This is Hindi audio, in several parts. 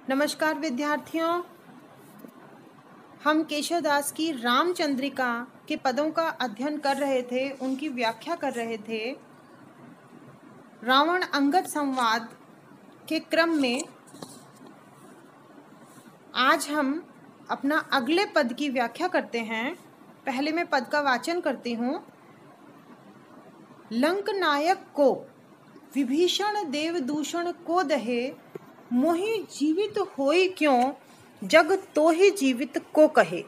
नमस्कार विद्यार्थियों, हम केशवदास की रामचंद्रिका के पदों का अध्ययन कर रहे थे, उनकी व्याख्या कर रहे थे। रावण अंगद संवाद के क्रम में आज हम अपना अगले पद की व्याख्या करते हैं। पहले मैं पद का वाचन करती हूँ। लंक नायक को विभीषण देवदूषण को दहे, मोहि जीवित होई क्यों, जग तो ही जीवित को कहे।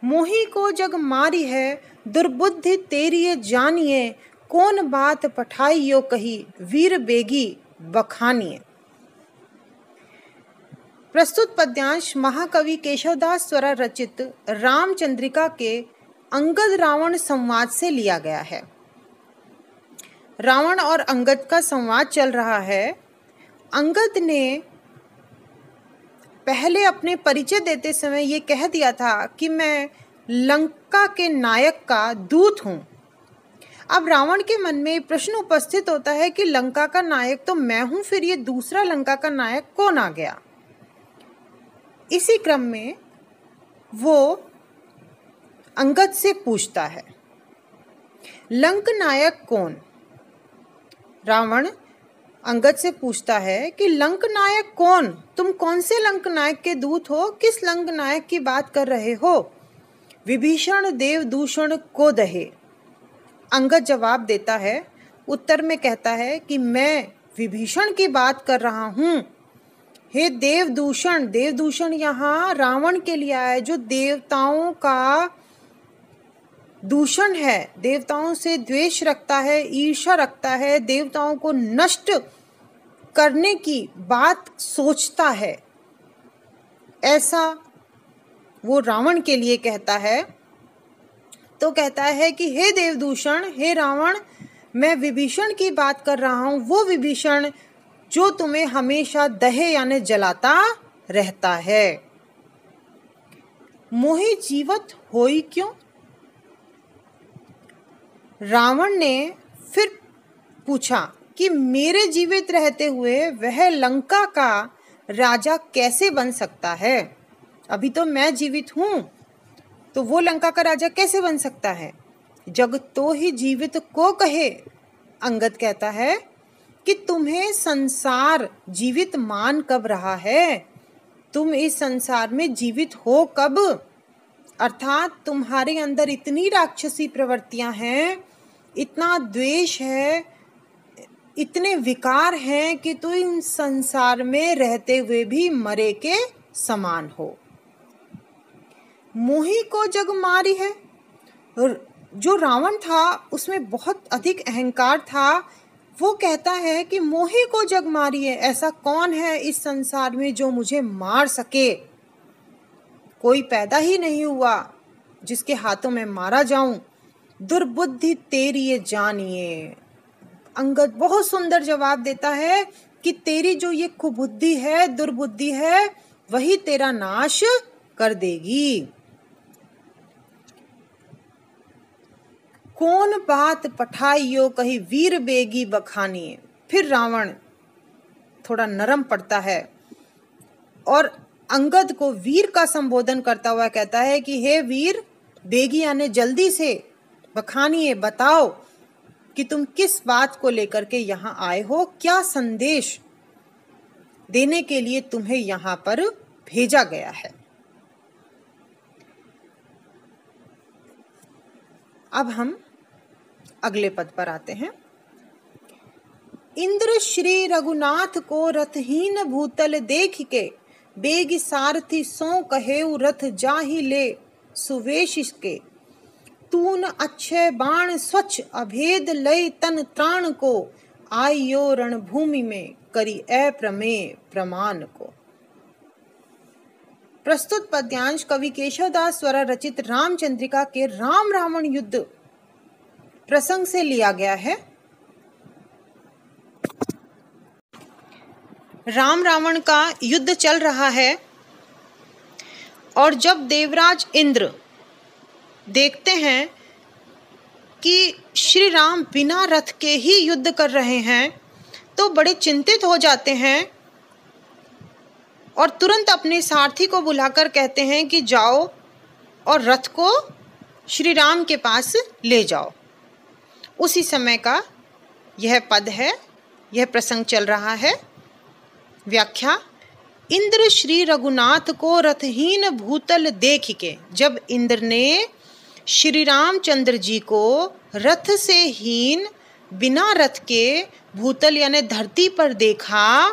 मोहि को जग मारी है, दुर्बुद्धि तेरी ये जानिए, कौन बात पठाई यो कही, वीर बेगी बखानिए। प्रस्तुत पद्यांश महाकवि केशवदास द्वारा रचित रामचंद्रिका के अंगद रावण संवाद से लिया गया है। रावण और अंगद का संवाद चल रहा है। अंगद ने पहले अपने परिचय देते समय ये कह दिया था कि मैं लंका के नायक का दूत हूँ। अब रावण के मन में प्रश्न उपस्थित होता है कि लंका का नायक तो मैं हूँ, फिर ये दूसरा लंका का नायक कौन आ गया। इसी क्रम में वो अंगद से पूछता है, लंक नायक कौन। रावण अंगद से पूछता है कि लंक नायक कौन, तुम कौन से लंक नायक के दूत हो, किस लंक नायक की बात कर रहे हो। विभीषण देवदूषण को दहे। अंगद जवाब देता है, उत्तर में कहता है कि मैं विभीषण की बात कर रहा हूँ। हे देवदूषण, देवदूषण यहाँ रावण के लिए आया है, जो देवताओं का दूषण है, देवताओं से द्वेष रखता है, ईर्ष्या रखता है, देवताओं को नष्ट करने की बात सोचता है, ऐसा वो रावण के लिए कहता है। तो कहता है कि हे देवदूषण, हे रावण, मैं विभीषण की बात कर रहा हूँ, वो विभीषण जो तुम्हें हमेशा दहे यानी जलाता रहता है। मोहि जीवत होई क्यों। रावण ने फिर पूछा कि मेरे जीवित रहते हुए वह लंका का राजा कैसे बन सकता है। अभी तो मैं जीवित हूँ, तो वो लंका का राजा कैसे बन सकता है। जग तो ही जीवित को कहे। अंगद कहता है कि तुम्हें संसार जीवित मान कब रहा है, तुम इस संसार में जीवित हो कब। अर्थात तुम्हारे अंदर इतनी राक्षसी प्रवृत्तियां हैं, इतना द्वेष है, इतने विकार हैं कि तुम इन संसार में रहते हुए भी मरे के समान हो। मोहि को जग मारी है। जो रावण था उसमें बहुत अधिक अहंकार था। वो कहता है कि मोहि को जग मारी है, ऐसा कौन है इस संसार में जो मुझे मार सके। कोई पैदा ही नहीं हुआ जिसके हाथों में मारा जाऊं। दुर्बुद्धि तेरी ये जानिए। अंगद बहुत सुंदर जवाब देता है कि तेरी जो ये कुबुद्धि है, दुर्बुद्धि है, वही तेरा नाश कर देगी। कौन बात पठाइयो कही, वीर बेगी बखानिए। फिर रावण थोड़ा नरम पड़ता है और अंगद को वीर का संबोधन करता हुआ कहता है कि हे वीर, बेगी यानी जल्दी से, बखानिए बताओ कि तुम किस बात को लेकर के यहाँ आए हो, क्या संदेश देने के लिए तुम्हें यहाँ पर भेजा गया है। अब हम अगले पद पर आते हैं। इंद्र श्री रघुनाथ को रथहीन भूतल देख के, बेग सारथी सो कहेउ रथ जाहि ले सुवेश के। तून अक्षय बाण स्वच्छ अभेद लय तन त्राण को, आयो रणभूमि में करी अप्रमेय प्रमाण को। प्रस्तुत पद्यांश कवि केशवदास द्वारा रचित रामचंद्रिका के राम रावण युद्ध प्रसंग से लिया गया है। राम रावण का युद्ध चल रहा है और जब देवराज इंद्र देखते हैं कि श्री राम बिना रथ के ही युद्ध कर रहे हैं, तो बड़े चिंतित हो जाते हैं और तुरंत अपने सारथी को बुलाकर कहते हैं कि जाओ और रथ को श्री राम के पास ले जाओ। उसी समय का यह पद है, यह प्रसंग चल रहा है। व्याख्या। इंद्र श्री रघुनाथ को रथहीन भूतल देख के, जब इंद्र ने श्री रामचंद्र जी को रथ से हीन बिना रथ के भूतल यानी धरती पर देखा,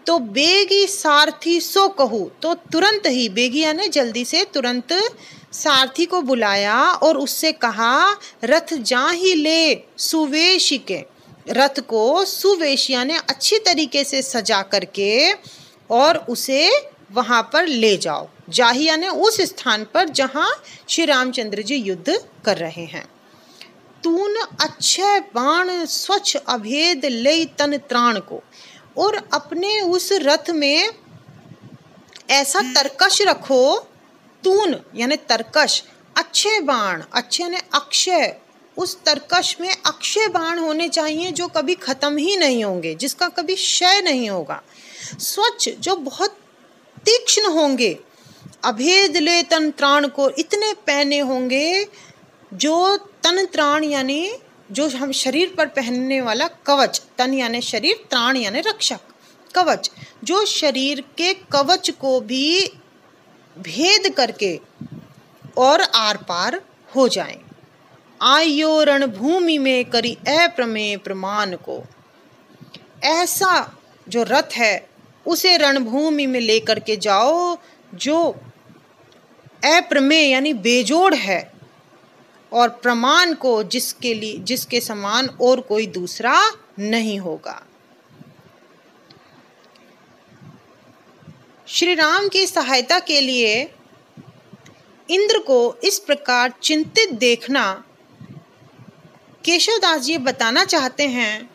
तो बेगी सारथी सो कहू, तो तुरंत ही, बेगी यानी जल्दी से, तुरंत सारथी को बुलाया और उससे कहा, रथ जा ही ले सुवेश के, रथ को सुवेश यानी अच्छी तरीके से सजा करके और उसे वहां पर ले जाओ। जाही यानी उस स्थान पर जहां श्री रामचंद्र जी युद्ध कर रहे हैं। तून अक्षय बाण स्वच्छ अभेद ले तन त्राण को, और अपने उस रथ में ऐसा तरकश रखो, तून यानी तरकश, अच्छे बाण, अच्छे यानी अक्षय, उस तरकश में अक्षय बाण होने चाहिए जो कभी खत्म ही नहीं होंगे, जिसका कभी क्षय नहीं होगा। स्वच्छ जो बहुत तीक्ष्ण होंगे, अभेद ले तन त्राण को, इतने पहने होंगे जो तन त्राण यानी जो हम शरीर पर पहनने वाला कवच, तन यानी शरीर, त्राण यानी रक्षक, कवच, जो शरीर के कवच को भी भेद करके और आर पार हो जाएं। आयो रणभूमि में करी अप्रमेय प्रमाण को, ऐसा जो रथ है उसे रणभूमि में लेकर के जाओ जो अप्रमेय यानी बेजोड़ है, और प्रमाण को जिसके लिए, जिसके समान और कोई दूसरा नहीं होगा। श्री राम की सहायता के लिए इंद्र को इस प्रकार चिंतित देखना, केशवदास जी बताना चाहते हैं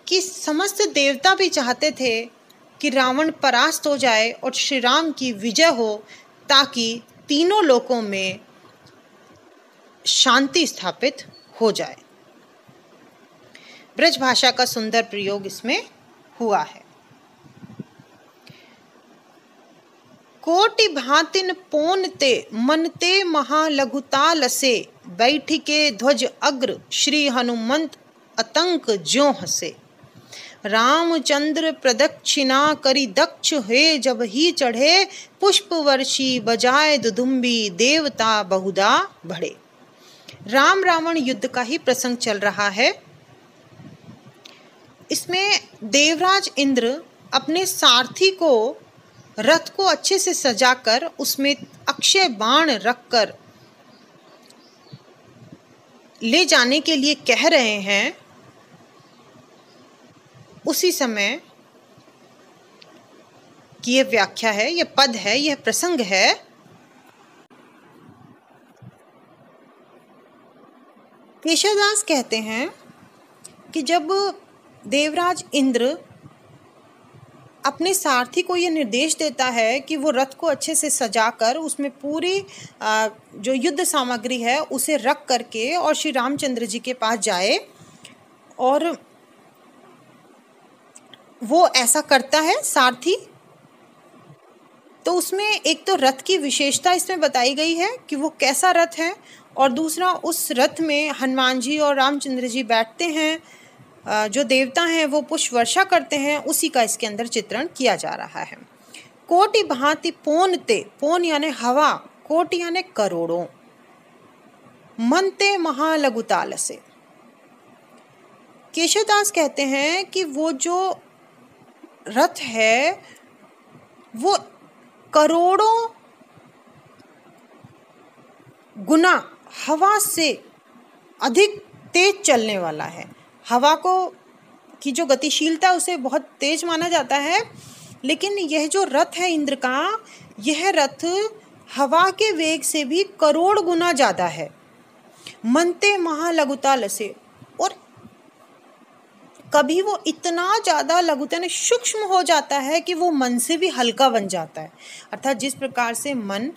कि समस्त देवता भी चाहते थे कि रावण परास्त हो जाए और श्री राम की विजय हो, ताकि तीनों लोकों में शांति स्थापित हो जाए। ब्रज भाषा का सुंदर प्रयोग इसमें हुआ है। कोटि भांतिन पोनते मनते महालघुताल से, बैठिके ध्वज अग्र श्री हनुमंत अतंक ज्यों हसे। रामचंद्र प्रदक्षिणा करी दक्ष है, जब ही चढ़े पुष्प वर्षी बजाए दुदुम्बी, देवता बहुधा बढ़े। राम रावण युद्ध का ही प्रसंग चल रहा है। इसमें देवराज इंद्र अपने सारथी को, रथ को अच्छे से सजाकर उसमें अक्षय बाण रखकर ले जाने के लिए कह रहे हैं। उसी समय की यह व्याख्या है, यह पद है, यह प्रसंग है। केशवदास कहते हैं कि जब देवराज इंद्र अपने सारथी को यह निर्देश देता है कि वो रथ को अच्छे से सजाकर उसमें पूरी जो युद्ध सामग्री है उसे रख करके और श्री रामचंद्र जी के पास जाए, और वो ऐसा करता है सारथी, तो उसमें एक तो रथ की विशेषता इसमें बताई गई है कि वो कैसा रथ है, और दूसरा उस रथ में हनुमान जी और रामचंद्र जी बैठते हैं, जो देवता हैं वो पुष्प वर्षा करते हैं, उसी का इसके अंदर चित्रण किया जा रहा है। कोटि भांति पोनते, पोन यानी हवा, कोटि यानी करोड़ों, मनते महालघुताल से। केशवदास कहते हैं कि वो जो रथ है वो करोड़ों गुना हवा से अधिक तेज चलने वाला है। हवा को की जो गतिशीलता उसे बहुत तेज माना जाता है, लेकिन यह जो रथ है इंद्र का, यह रथ हवा के वेग से भी करोड़ गुना ज़्यादा है। मनते महालघुताल से, और कभी वो इतना ज़्यादा लघुता ने सूक्ष्म हो जाता है कि वो मन से भी हल्का बन जाता है। अर्थात जिस प्रकार से मन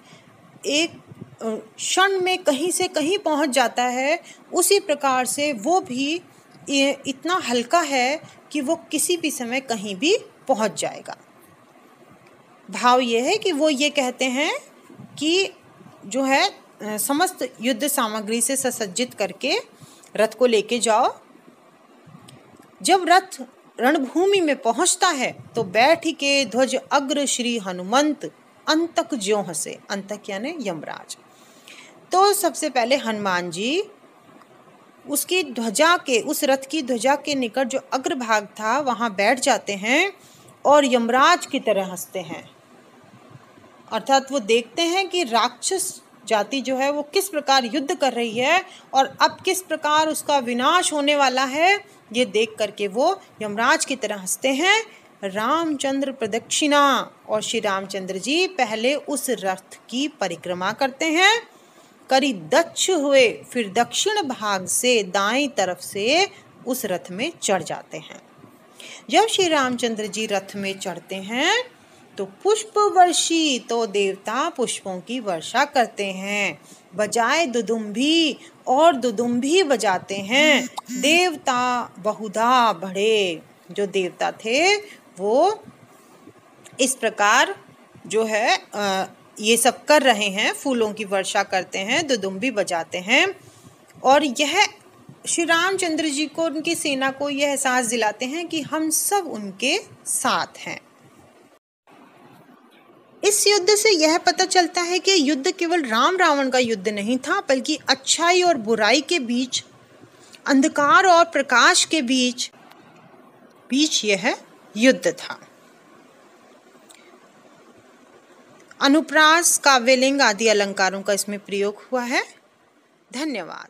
एक क्षण में कहीं से कहीं पहुंच जाता है, उसी प्रकार से वो भी इतना हल्का है कि वो किसी भी समय कहीं भी पहुंच जाएगा। भाव ये है कि वो ये कहते हैं कि जो है समस्त युद्ध सामग्री से सुसज्जित करके रथ को लेके जाओ। जब रथ रणभूमि में पहुंचता है तो बैठ के ध्वज अग्र श्री हनुमंत अंतक ज्यों हंसे। अंतक यानी यमराज। तो सबसे पहले हनुमान जी उसकी ध्वजा के, उस रथ की ध्वजा के निकट जो अग्रभाग था वहां बैठ जाते हैं और यमराज की तरह हंसते हैं। अर्थात वो देखते हैं कि राक्षस जाति जो है वो किस प्रकार युद्ध कर रही है और अब किस प्रकार उसका विनाश होने वाला है। ये देख करके वो यमराज की तरह हंसते हैं। रामचंद्र प्रदक्षिणा, और श्री रामचंद्र जी पहले उस रथ की परिक्रमा करते हैं, करीब दक्ष हुए, फिर दक्षिण भाग से दाएं तरफ से उस रथ में चढ़ जाते हैं। जब श्री रामचंद्र जी रथ में चढ़ते हैं तो पुष्प वर्षी, तो देवता पुष्पों की वर्षा करते हैं, बजाए दुदुम्भी, और दुदुम्भी बजाते हैं। देवता बहुधा बढ़े, जो देवता थे वो इस प्रकार जो है ये सब कर रहे हैं, फूलों की वर्षा करते हैं, दुदुम्भी बजाते हैं, और यह श्री रामचंद्र जी को, उनकी सेना को यह एहसास दिलाते हैं कि हम सब उनके साथ हैं। इस युद्ध से यह पता चलता है कि युद्ध केवल राम रावण का युद्ध नहीं था, बल्कि अच्छाई और बुराई के बीच, अंधकार और प्रकाश के बीच यह युद्ध था। अनुप्रास, काव्यलिंग आदि अलंकारों का इसमें प्रयोग हुआ है। धन्यवाद।